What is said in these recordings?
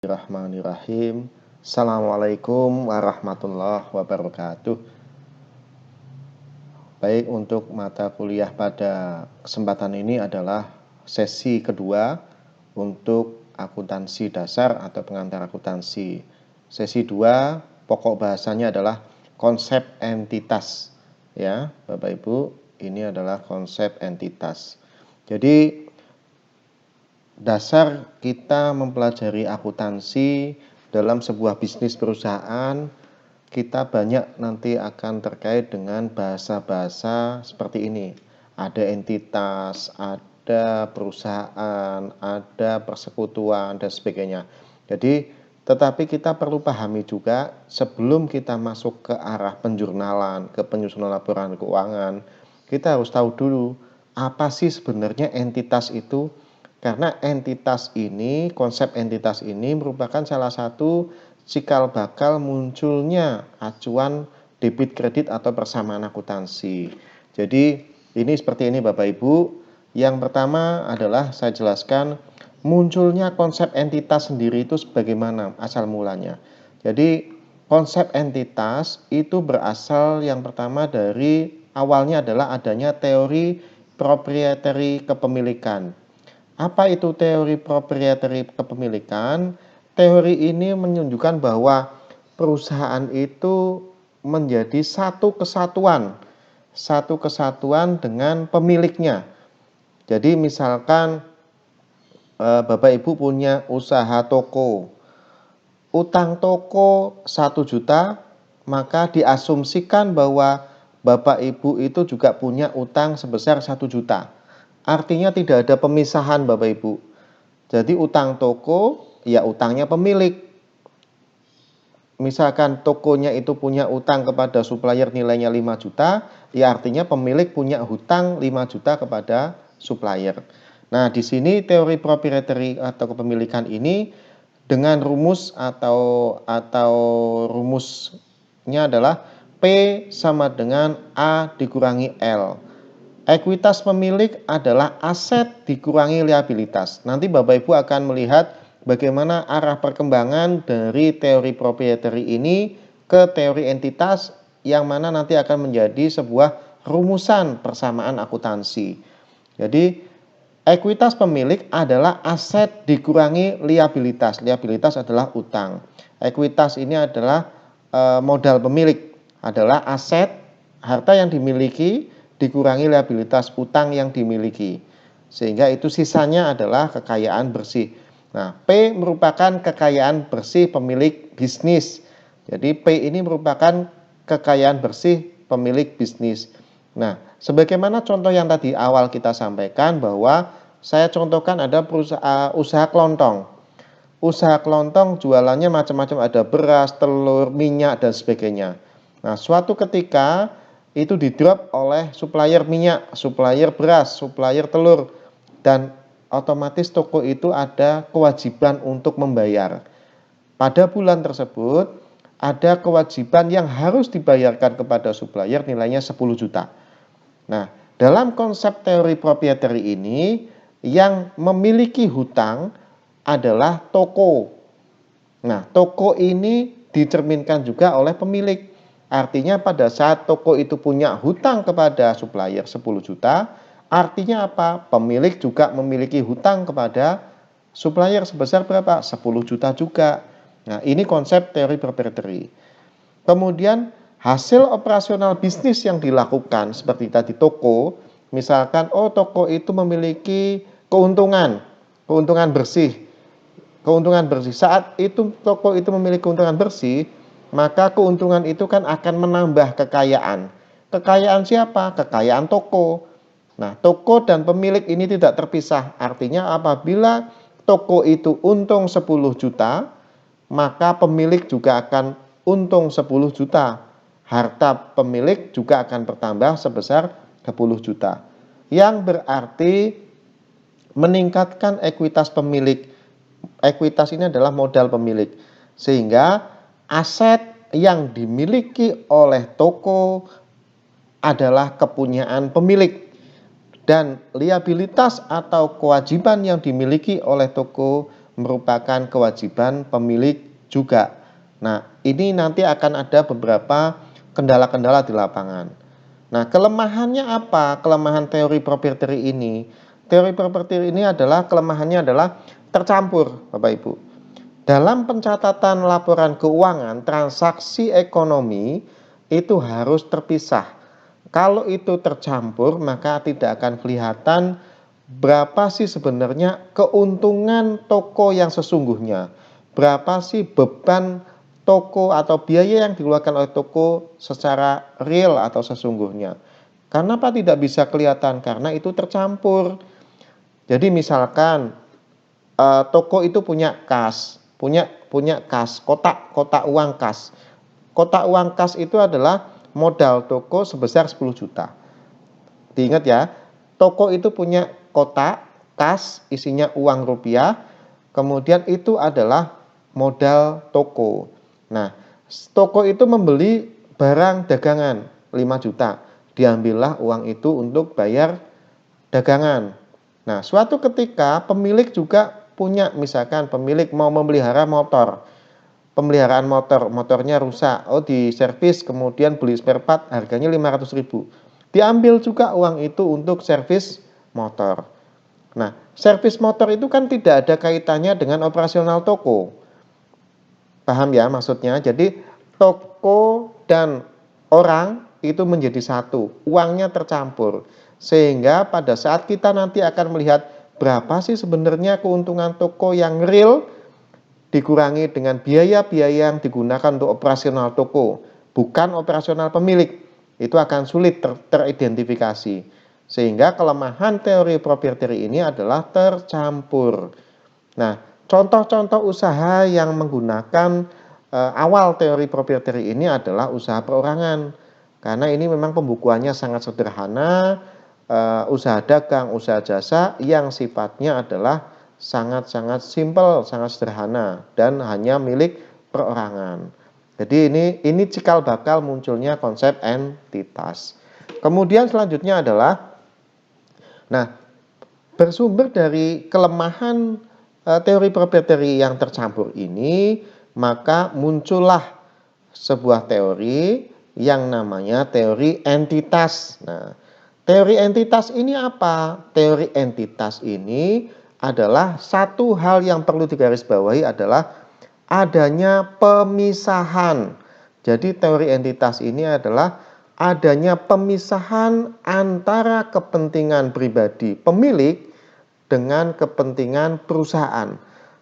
Bismillahirrahmanirrahim. Assalamualaikum warahmatullahi wabarakatuh. Baik, untuk mata kuliah pada kesempatan ini adalah sesi kedua untuk akuntansi dasar atau pengantar akuntansi. Sesi 2 pokok bahasanya adalah konsep entitas. Ya, Bapak Ibu, ini adalah konsep entitas. Jadi dasar kita mempelajari akuntansi dalam sebuah bisnis perusahaan, kita banyak nanti akan terkait dengan bahasa-bahasa seperti ini. Ada entitas, ada perusahaan, ada persekutuan, dan sebagainya. Jadi, tetapi kita perlu pahami juga sebelum kita masuk ke arah penjurnalan, ke penyusunan laporan keuangan, kita harus tahu dulu apa sih sebenarnya entitas itu. Karena entitas ini, konsep entitas ini merupakan salah satu cikal bakal munculnya acuan debit kredit atau persamaan akuntansi. Jadi ini seperti ini Bapak Ibu. Yang pertama adalah saya jelaskan munculnya konsep entitas sendiri itu sebagaimana asal mulanya. Jadi konsep entitas itu berasal yang pertama dari awalnya adalah adanya teori proprietary kepemilikan. Apa itu teori proprietary kepemilikan? Teori ini menunjukkan bahwa perusahaan itu menjadi satu kesatuan dengan pemiliknya. Jadi misalkan Bapak Ibu punya usaha toko, utang toko 1 juta, maka diasumsikan bahwa Bapak Ibu itu juga punya utang sebesar 1 juta. Artinya tidak ada pemisahan Bapak Ibu. Jadi utang toko, ya utangnya pemilik. Misalkan tokonya itu punya utang kepada supplier nilainya 5 juta, ya artinya pemilik punya hutang 5 juta kepada supplier. Nah, di sini teori proprietary atau kepemilikan ini dengan rumus atau rumusnya adalah P sama dengan A dikurangi L. Ekuitas pemilik adalah aset dikurangi liabilitas. Nanti Bapak Ibu akan melihat bagaimana arah perkembangan dari teori proprietary ini ke teori entitas yang mana nanti akan menjadi sebuah rumusan persamaan akuntansi. Jadi ekuitas pemilik adalah aset dikurangi liabilitas. Liabilitas adalah utang. Ekuitas ini adalah modal pemilik, adalah aset harta yang dimiliki dikurangi liabilitas utang yang dimiliki. Sehingga itu sisanya adalah kekayaan bersih. Nah, P merupakan kekayaan bersih pemilik bisnis. Jadi P ini merupakan kekayaan bersih pemilik bisnis. Nah, sebagaimana contoh yang tadi awal kita sampaikan bahwa saya contohkan ada usaha kelontong. Usaha kelontong jualannya macam-macam, ada beras, telur, minyak, dan sebagainya. Nah, suatu ketika itu di-drop oleh supplier minyak, supplier beras, supplier telur, dan otomatis toko itu ada kewajiban untuk membayar. Pada bulan tersebut ada kewajiban yang harus dibayarkan kepada supplier nilainya 10 juta. Nah, dalam konsep teori proprietary ini yang memiliki hutang adalah toko. Nah, toko ini dicerminkan juga oleh pemilik. Artinya pada saat toko itu punya hutang kepada supplier 10 juta, artinya apa? Pemilik juga memiliki hutang kepada supplier sebesar berapa? 10 juta juga. Nah, ini konsep teori proprietary. Kemudian hasil operasional bisnis yang dilakukan seperti tadi toko, misalkan toko itu memiliki keuntungan bersih. Keuntungan bersih. Saat itu toko itu memiliki keuntungan bersih, maka keuntungan itu kan akan menambah kekayaan. Kekayaan siapa? Kekayaan toko. Nah, toko dan pemilik ini tidak terpisah. Artinya apabila toko itu untung 10 juta, maka pemilik juga akan untung 10 juta. Harta pemilik juga akan bertambah sebesar 10 juta. Yang berarti meningkatkan ekuitas pemilik. Ekuitas ini adalah modal pemilik. Sehingga aset yang dimiliki oleh toko adalah kepunyaan pemilik. Dan liabilitas atau kewajiban yang dimiliki oleh toko merupakan kewajiban pemilik juga. Nah, ini nanti akan ada beberapa kendala-kendala di lapangan. Nah, kelemahannya apa? Kelemahan teori proprietary ini. Teori proprietary ini adalah kelemahannya adalah tercampur, Bapak Ibu. Dalam pencatatan laporan keuangan, transaksi ekonomi itu harus terpisah. Kalau itu tercampur, maka tidak akan kelihatan berapa sih sebenarnya keuntungan toko yang sesungguhnya. Berapa sih beban toko atau biaya yang dikeluarkan oleh toko secara real atau sesungguhnya. Kenapa tidak bisa kelihatan? Karena itu tercampur. Jadi misalkan toko itu punya kas, punya kas, kotak uang kas. Kotak uang kas itu adalah modal toko sebesar 10 juta. Diingat ya, toko itu punya kotak kas isinya uang rupiah, kemudian itu adalah modal toko. Nah, toko itu membeli barang dagangan 5 juta. Diambillah uang itu untuk bayar dagangan. Nah, suatu ketika pemilik juga punya, misalkan pemilik mau memelihara motor. Pemeliharaan motornya rusak. Oh, di servis kemudian beli spare part harganya 500.000. Diambil juga uang itu untuk servis motor. Nah, servis motor itu kan tidak ada kaitannya dengan operasional toko. Paham ya maksudnya? Jadi toko dan orang itu menjadi satu, uangnya tercampur. Sehingga pada saat kita nanti akan melihat berapa sih sebenarnya keuntungan toko yang real dikurangi dengan biaya-biaya yang digunakan untuk operasional toko, bukan operasional pemilik, itu akan sulit teridentifikasi. Sehingga kelemahan teori proprietary ini adalah tercampur. Nah, contoh-contoh usaha yang menggunakan awal teori proprietary ini adalah usaha perorangan. Karena ini memang pembukuannya sangat sederhana, usaha dagang, usaha jasa yang sifatnya adalah sangat-sangat simpel, sangat sederhana dan hanya milik perorangan. Jadi ini cikal bakal munculnya konsep entitas. Kemudian selanjutnya adalah, nah, bersumber dari kelemahan teori proprietary yang tercampur ini, maka muncullah sebuah teori yang namanya teori entitas. Nah, teori entitas ini apa? Teori entitas ini adalah satu hal yang perlu digarisbawahi adalah adanya pemisahan. Jadi teori entitas ini adalah adanya pemisahan antara kepentingan pribadi pemilik dengan kepentingan perusahaan.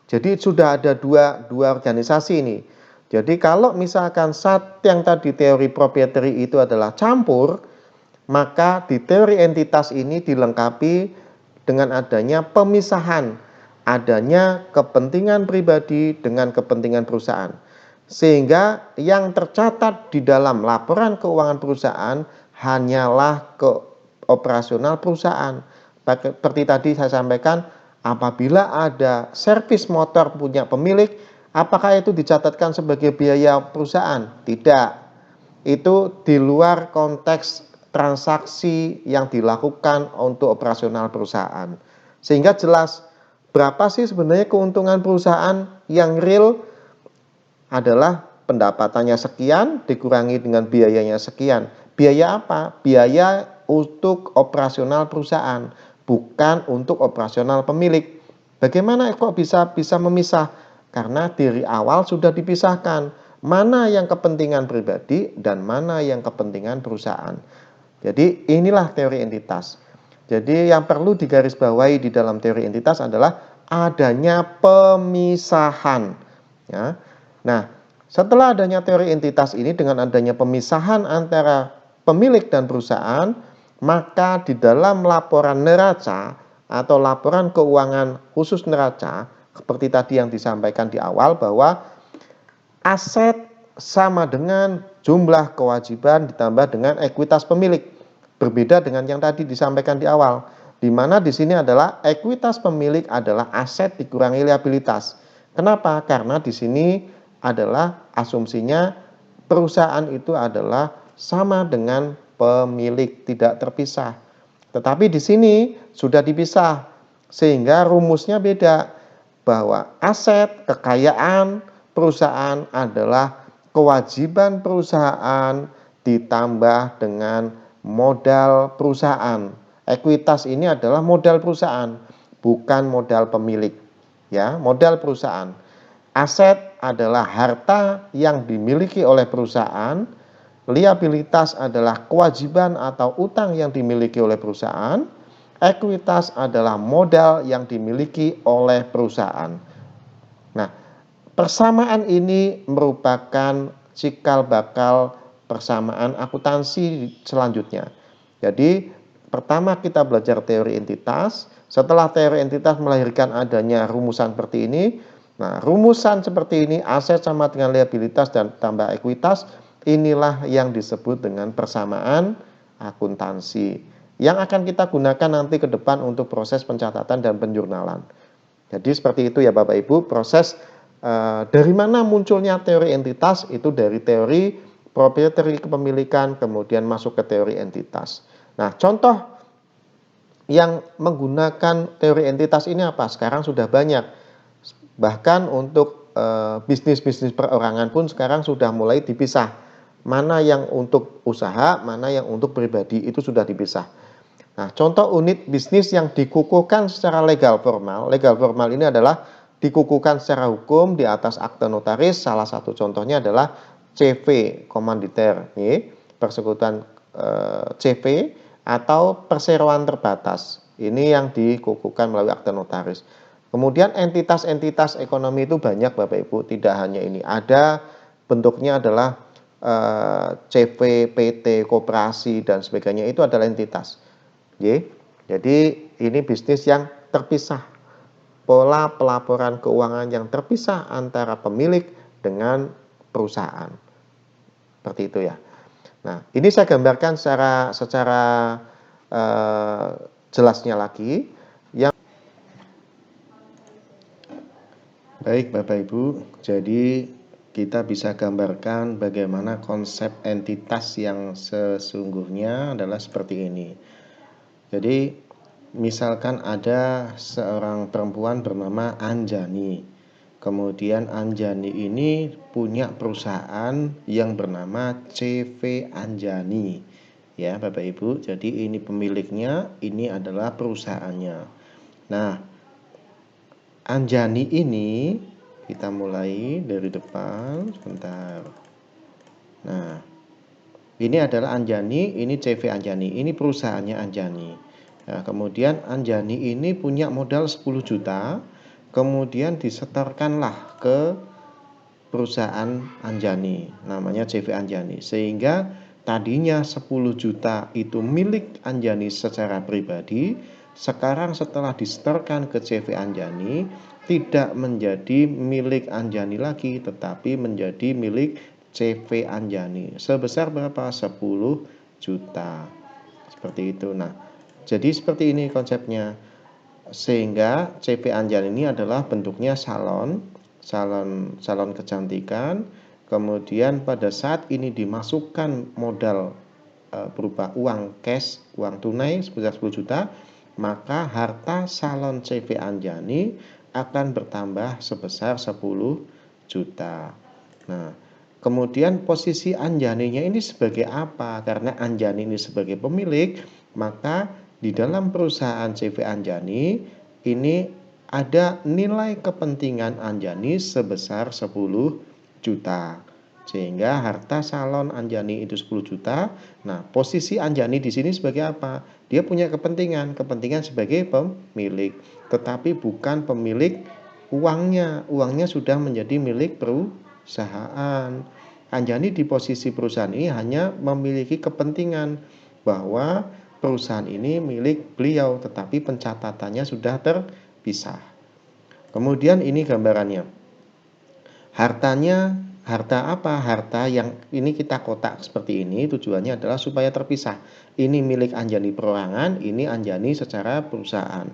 Jadi sudah ada dua organisasi ini. Jadi kalau misalkan saat yang tadi teori proprietary itu adalah campur, maka di teori entitas ini dilengkapi dengan adanya pemisahan, adanya kepentingan pribadi dengan kepentingan perusahaan. Sehingga yang tercatat di dalam laporan keuangan perusahaan hanyalah ke operasional perusahaan. Seperti tadi saya sampaikan, apabila ada servis motor punya pemilik, apakah itu dicatatkan sebagai biaya perusahaan? Tidak. Itu di luar konteks transaksi yang dilakukan untuk operasional perusahaan. Sehingga jelas berapa sih sebenarnya keuntungan perusahaan yang real adalah pendapatannya sekian dikurangi dengan biayanya sekian. Biaya apa? Biaya untuk operasional perusahaan, bukan untuk operasional pemilik. Bagaimana kok bisa memisah? Karena dari awal sudah dipisahkan mana yang kepentingan pribadi dan mana yang kepentingan perusahaan. Jadi inilah teori entitas. Jadi yang perlu digarisbawahi di dalam teori entitas adalah adanya pemisahan. Ya. Nah, setelah adanya teori entitas ini dengan adanya pemisahan antara pemilik dan perusahaan, maka di dalam laporan neraca atau laporan keuangan khusus neraca, seperti tadi yang disampaikan di awal bahwa aset sama dengan jumlah kewajiban ditambah dengan ekuitas pemilik. Berbeda dengan yang tadi disampaikan di awal, di mana di sini adalah ekuitas pemilik adalah aset dikurangi liabilitas. Kenapa? Karena di sini adalah asumsinya perusahaan itu adalah sama dengan pemilik, tidak terpisah. Tetapi di sini sudah dipisah, sehingga rumusnya beda. bahwa aset kekayaan perusahaan adalah kewajiban perusahaan ditambah dengan modal perusahaan. Ekuitas ini adalah modal perusahaan, bukan modal pemilik. Ya, modal perusahaan. Aset adalah harta yang dimiliki oleh perusahaan. Liabilitas adalah kewajiban atau utang yang dimiliki oleh perusahaan. Ekuitas adalah modal yang dimiliki oleh perusahaan. Nah, persamaan ini merupakan cikal bakal persamaan akuntansi selanjutnya. Jadi, pertama kita belajar teori entitas. Setelah teori entitas melahirkan adanya rumusan seperti ini. Nah, rumusan seperti ini, aset sama dengan liabilitas dan tambah ekuitas, inilah yang disebut dengan persamaan akuntansi, yang akan kita gunakan nanti ke depan untuk proses pencatatan dan penjurnalan. Jadi seperti itu ya Bapak Ibu, proses dari mana munculnya teori entitas itu dari teori proprietary kepemilikan, kemudian masuk ke teori entitas. Nah, contoh yang menggunakan teori entitas ini apa? Sekarang sudah banyak. Bahkan untuk bisnis-bisnis perorangan pun sekarang sudah mulai dipisah. Mana yang untuk usaha, mana yang untuk pribadi, itu sudah dipisah. Nah, contoh unit bisnis yang dikukuhkan secara legal formal. Legal formal ini adalah dikukuhkan secara hukum di atas akte notaris. Salah satu contohnya adalah CV komanditer, persekutuan CV atau perseroan terbatas. Ini yang dikukuhkan melalui akte notaris. Kemudian entitas-entitas ekonomi itu banyak Bapak Ibu, tidak hanya ini. Ada bentuknya adalah CV, PT, koperasi dan sebagainya, itu adalah entitas. Jadi ini bisnis yang terpisah. Pola pelaporan keuangan yang terpisah antara pemilik dengan perusahaan. Seperti itu ya. Nah, ini saya gambarkan secara jelasnya lagi. Baik Bapak Ibu, jadi kita bisa gambarkan bagaimana konsep entitas yang sesungguhnya adalah seperti ini. Jadi misalkan ada seorang perempuan bernama Anjani. Kemudian Anjani ini punya perusahaan yang bernama CV Anjani. Ya Bapak Ibu, jadi ini pemiliknya, ini adalah perusahaannya. Nah, Anjani ini kita mulai dari depan sebentar. Nah, ini adalah Anjani, ini CV Anjani, ini perusahaannya Anjani. Nah, kemudian Anjani ini punya modal 10 juta, kemudian disetorkanlah ke perusahaan Anjani, namanya CV Anjani. Sehingga tadinya 10 juta itu milik Anjani secara pribadi, sekarang setelah disetorkan ke CV Anjani, tidak menjadi milik Anjani lagi, tetapi menjadi milik CV Anjani. Sebesar berapa? 10 juta. Seperti itu. Nah, jadi seperti ini konsepnya. Sehingga CV Anjani ini adalah bentuknya salon kecantikan. Kemudian pada saat ini dimasukkan modal berupa uang cash, uang tunai sebesar 10 juta, maka harta salon CV Anjani akan bertambah sebesar 10 juta. Nah, kemudian posisi Anjaninya ini sebagai apa? Karena Anjani ini sebagai pemilik, maka di dalam perusahaan CV Anjani ini ada nilai kepentingan Anjani sebesar 10 juta. Sehingga harta salon Anjani itu 10 juta. Nah, posisi Anjani di sini sebagai apa? Dia punya kepentingan sebagai pemilik, tetapi bukan pemilik uangnya. Uangnya sudah menjadi milik perusahaan. Anjani di posisi perusahaan ini hanya memiliki kepentingan bahwa perusahaan ini milik beliau, tetapi pencatatannya sudah terpisah. Kemudian ini gambarannya. Harta apa? Harta yang ini kita kotak seperti ini, tujuannya adalah supaya terpisah. Ini milik Anjani perorangan, ini Anjani secara perusahaan.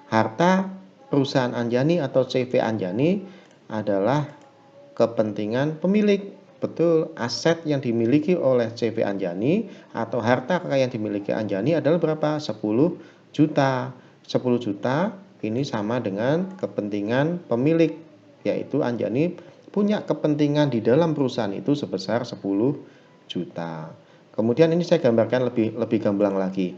Harta perusahaan Anjani atau CV Anjani adalah kepentingan pemilik. Betul, aset yang dimiliki oleh CV Anjani atau harta kekayaan yang dimiliki Anjani adalah berapa? 10 juta. 10 juta ini sama dengan kepentingan pemilik, yaitu Anjani punya kepentingan di dalam perusahaan itu sebesar 10 juta. Kemudian ini saya gambarkan lebih gamblang lagi.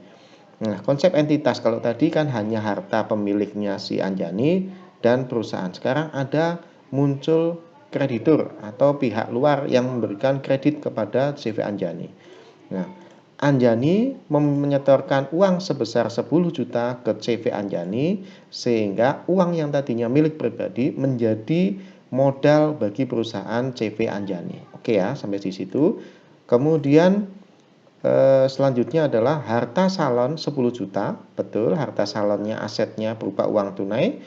Nah, konsep entitas kalau tadi kan hanya harta pemiliknya si Anjani dan perusahaan. Sekarang ada muncul kreditur atau pihak luar yang memberikan kredit kepada CV Anjani. Nah, Anjani menyetorkan uang sebesar 10 juta ke CV Anjani sehingga uang yang tadinya milik pribadi menjadi modal bagi perusahaan CV Anjani. Oke ya, sampai di situ. Kemudian selanjutnya adalah harta salon 10 juta. Betul, harta salonnya asetnya berupa uang tunai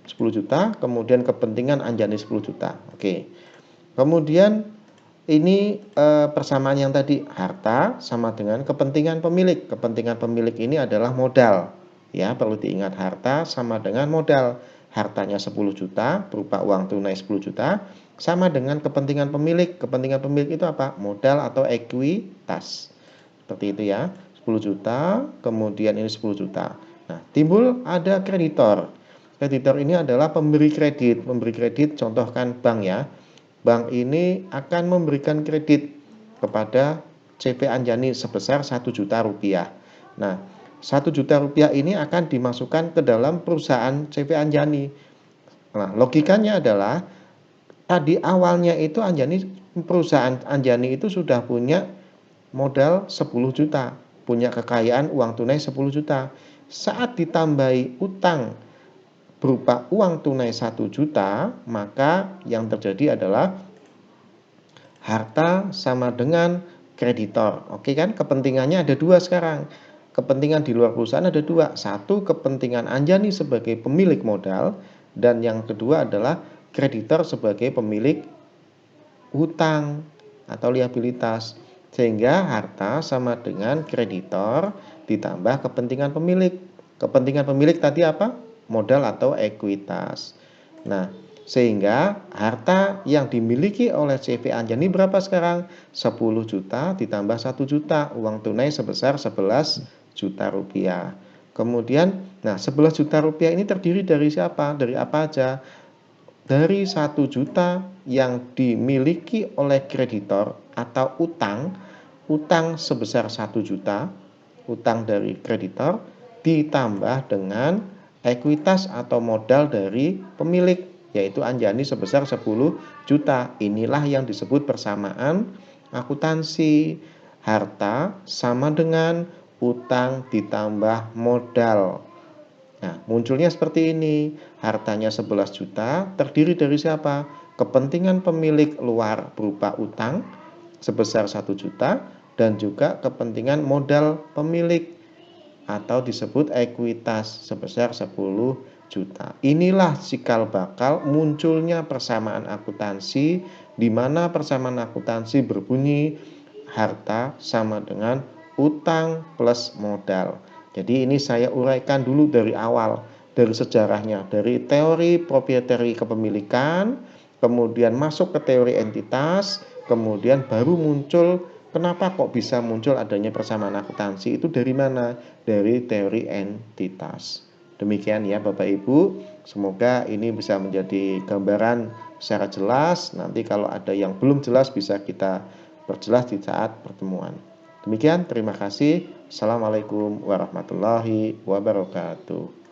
10 juta, kemudian kepentingan Anjani 10 juta. Oke. Kemudian ini persamaan yang tadi, harta sama dengan kepentingan pemilik. Kepentingan pemilik ini adalah modal. Ya, perlu diingat harta sama dengan modal. Hartanya 10 juta berupa uang tunai 10 juta sama dengan kepentingan pemilik. Kepentingan pemilik itu apa? Modal atau ekuitas. Seperti itu ya. 10 juta, kemudian ini 10 juta. Nah, timbul ada kreditor. Kreditor ini adalah pemberi kredit. Pemberi kredit contohkan bank ya. Bank ini akan memberikan kredit kepada CV Anjani sebesar 1 juta rupiah. Nah, 1 juta rupiah ini akan dimasukkan ke dalam perusahaan CV Anjani. Nah, logikanya adalah tadi awalnya itu perusahaan Anjani itu sudah punya modal 10 juta, punya kekayaan uang tunai 10 juta. Saat ditambahi utang berupa uang tunai 1 juta, maka yang terjadi adalah harta sama dengan kreditor. Oke kan, kepentingannya ada dua sekarang. Kepentingan di luar perusahaan ada dua. Satu, kepentingan Anjani sebagai pemilik modal, dan yang kedua adalah kreditor sebagai pemilik hutang atau liabilitas. Sehingga harta sama dengan kreditor ditambah kepentingan pemilik. Kepentingan pemilik tadi apa? Modal atau ekuitas. Nah, sehingga harta yang dimiliki oleh CV Anjani berapa sekarang? 10 juta ditambah 1 juta, uang tunai sebesar 11 juta rupiah. Kemudian, nah 11 juta rupiah ini terdiri dari siapa? Dari apa aja? Dari 1 juta yang dimiliki oleh kreditor atau utang sebesar 1 juta, utang dari kreditor ditambah dengan ekuitas atau modal dari pemilik, yaitu Anjani sebesar 10 juta. Inilah yang disebut persamaan akuntansi. Harta sama dengan utang ditambah modal. Nah, munculnya seperti ini. Hartanya 11 juta terdiri dari siapa? Kepentingan pemilik luar berupa utang sebesar 1 juta dan juga kepentingan modal pemilik atau disebut ekuitas sebesar 10 juta. Inilah cikal bakal munculnya persamaan akuntansi, di mana persamaan akuntansi berbunyi harta sama dengan utang plus modal. Jadi ini saya uraikan dulu dari awal, dari sejarahnya, dari teori proprietary kepemilikan, kemudian masuk ke teori entitas, kemudian baru muncul. Kenapa kok bisa muncul adanya persamaan akuntansi? Itu dari mana? Dari teori entitas. Demikian ya Bapak Ibu, semoga ini bisa menjadi gambaran secara jelas. Nanti kalau ada yang belum jelas bisa kita perjelas di saat pertemuan. Demikian, terima kasih. Assalamualaikum warahmatullahi wabarakatuh.